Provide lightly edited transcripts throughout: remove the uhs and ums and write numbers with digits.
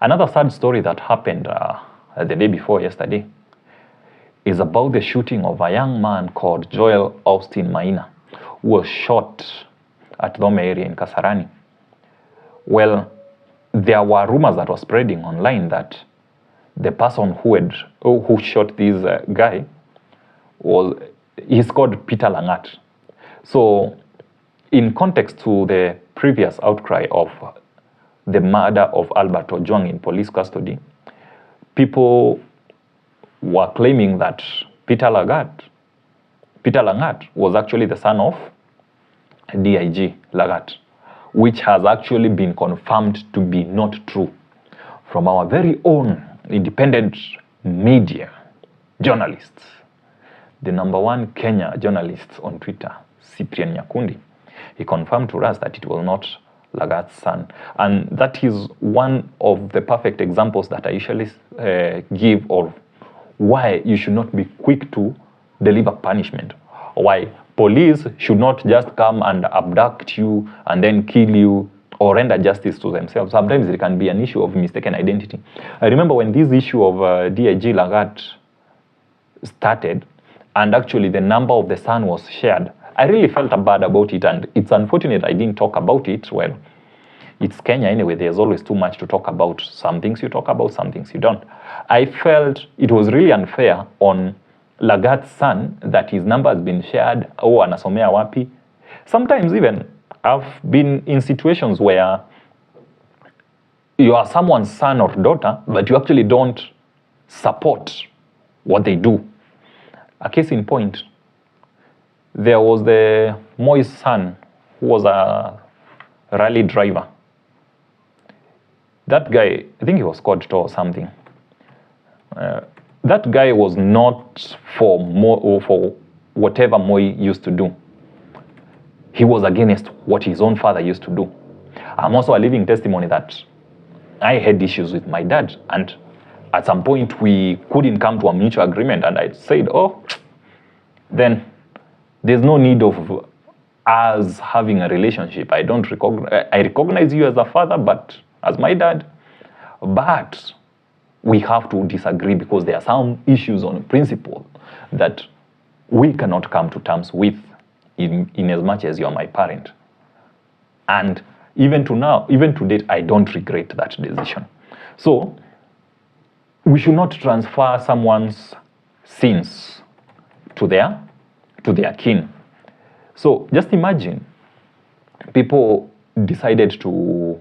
Another sad story that happened the day before yesterday is about the shooting of a young man called Joel Austin Maina, who was shot at Dome area in Kasarani. Well, there were rumors that were spreading online that the person who shot this guy he's called Peter Langat. So, in context to the previous outcry of the murder of Albert Ojwang in police custody, people were claiming that Peter Langat was actually the son of DIG Lagat, which has actually been confirmed to be not true from our very own independent media journalists. The #1 Kenya journalist on Twitter, Cyprian Nyakundi, he confirmed to us that it was not Lagat's son. And that is one of the perfect examples that I usually give of why you should not be quick to deliver punishment. Why police should not just come and abduct you and then kill you or render justice to themselves. Sometimes it can be an issue of mistaken identity. I remember when this issue of DIG Lagat started, and actually the number of the son was shared, I really felt bad about it, and it's unfortunate I didn't talk about it. Well, it's Kenya anyway, there's always too much to talk about. Some things you talk about, some things you don't. I felt it was really unfair on Lagat's son that his number has been shared, anasomea wapi. Sometimes even I've been in situations where you are someone's son or daughter, but you actually don't support what they do. A case in point, there was the Moi's son who was a rally driver. That guy, I think he was called to or something. That guy was not for whatever Moi used to do. He was against what his own father used to do. I'm also a living testimony that I had issues with my dad, and at some point we couldn't come to a mutual agreement, and I said, then there's no need of us having a relationship. I recognize you as a father, but as my dad, but we have to disagree because there are some issues on principle that we cannot come to terms with in as much as you are my parent. And even to date, I don't regret that decision. So we should not transfer someone's sins to their kin. So just imagine people decided to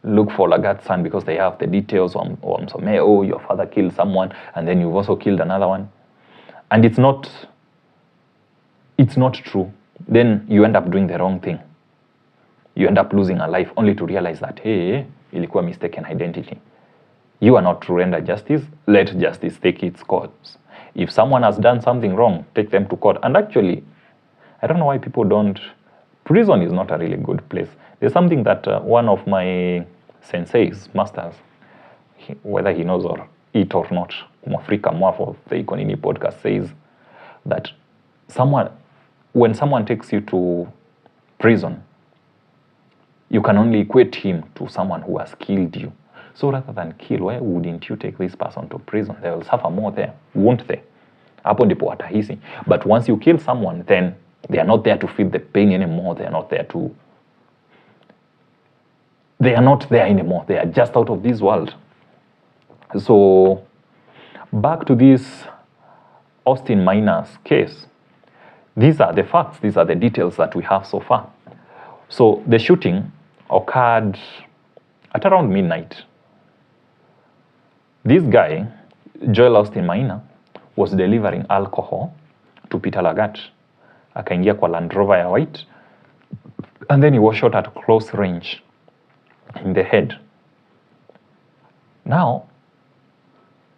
look for Lagat's son because they have the details on Someo, your father killed someone, and then you've also killed another one. And it's not true. Then you end up doing the wrong thing. You end up losing a life only to realize that, hey, ilikuwa mistaken identity. You are not to render justice. Let justice take its course. If someone has done something wrong, take them to court. And actually, I don't know why people don't. Prison is not a really good place. There's something that one of my senseis, masters, whether he knows it or not, Mwafrika Mwaf of the Ikonini podcast, says that when someone takes you to prison, you can only equate him to someone who has killed you. So rather than kill, why wouldn't you take this person to prison? They will suffer more there, won't they? Hapo ndipo watahisi. But once you kill someone, then they are not there to feel the pain anymore. They are not there anymore. They are just out of this world. So back to this Austin Maina's case. These are the facts. These are the details that we have so far. So the shooting occurred at around midnight. This guy, Joel Austin Maina, was delivering alcohol to Peter Lagat. Akaingia kwa Land Rover ya white, and then he was shot at close range in the head. Now,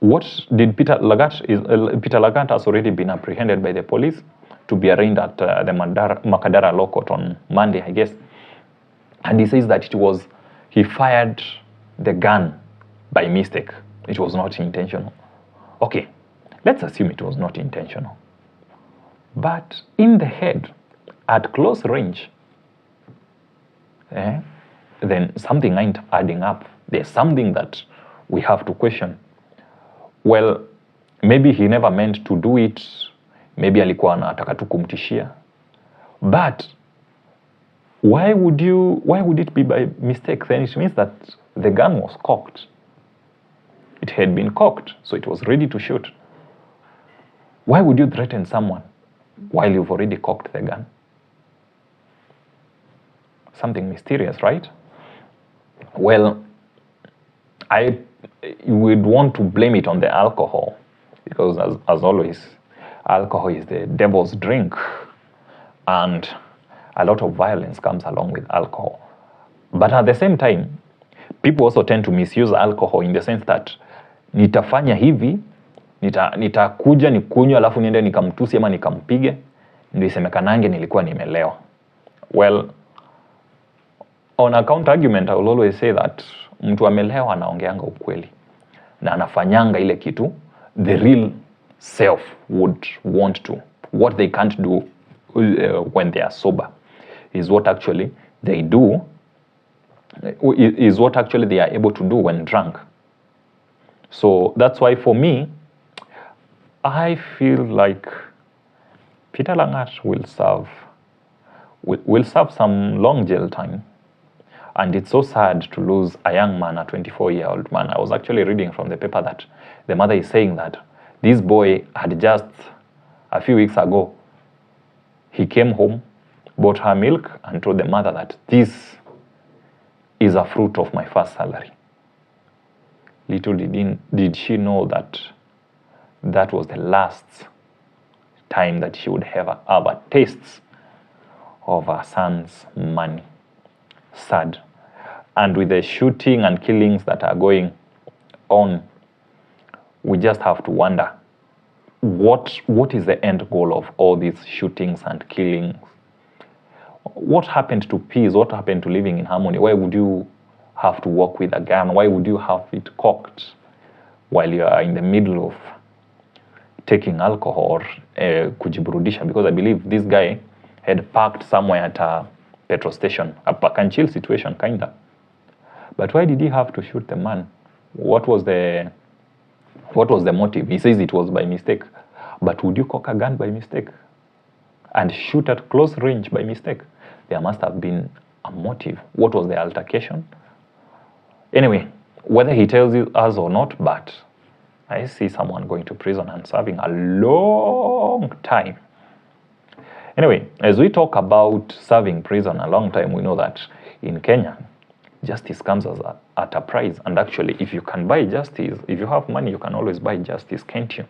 what did Peter Lagat has already been apprehended by the police to be arraigned at the Makadara Law Court on Monday, I guess. And he says that he fired the gun by mistake. It was not intentional. Okay, let's assume it was not intentional. But in the head, at close range, then something ain't adding up. There's something that we have to question, well, maybe he never meant to do it, maybe alikuwa anataka tu kumtishia, but why would it be by mistake? Then it means that the gun was cocked. It had been cocked, so it was ready to shoot. Why would you threaten someone while you've already cocked the gun? Something mysterious, right? Well, I would want to blame it on the alcohol, because as always, alcohol is the devil's drink, and a lot of violence comes along with alcohol. But at the same time, people also tend to misuse alcohol in the sense that nitafanya hivi, nitakuja nikunywa alafu niende nikamtusi ama nikampige ndio isemekanange nilikuwa nimelewa. Well, on a counter argument, I will always say that mtu amelewa anaongeanga ukweli na anafanyanga ile kitu the real self would want to. What they can't do when they are sober is what actually they do, is what actually they are able to do when drunk. So that's why for me, I feel like Peter Langat will serve some long jail time. And it's so sad to lose a young man, a 24-year-old man. I was actually reading from the paper that the mother is saying that this boy had just, a few weeks ago, he came home, bought her milk, and told the mother that this is a fruit of my first salary. Little did she know that that was the last time that she would have a taste of her son's money. Sad. And with the shooting and killings that are going on, we just have to wonder, what is the end goal of all these shootings and killings? What happened to peace? What happened to living in harmony? Why would you have to walk with a gun? Why would you have it cocked while you are in the middle of taking alcohol or kujiburudisha? Because I believe this guy had parked somewhere at a petrol station, a park and chill situation, kinda. But why did he have to shoot the man? What was the motive? He says it was by mistake. But would you cock a gun by mistake and shoot at close range by mistake? There must have been a motive. What was the altercation? Anyway, whether he tells us or not, but I see someone going to prison and serving a long time. Anyway, as we talk about serving prison a long time, we know that in Kenya, justice comes at a price. And actually, if you can buy justice, if you have money, you can always buy justice, can't you?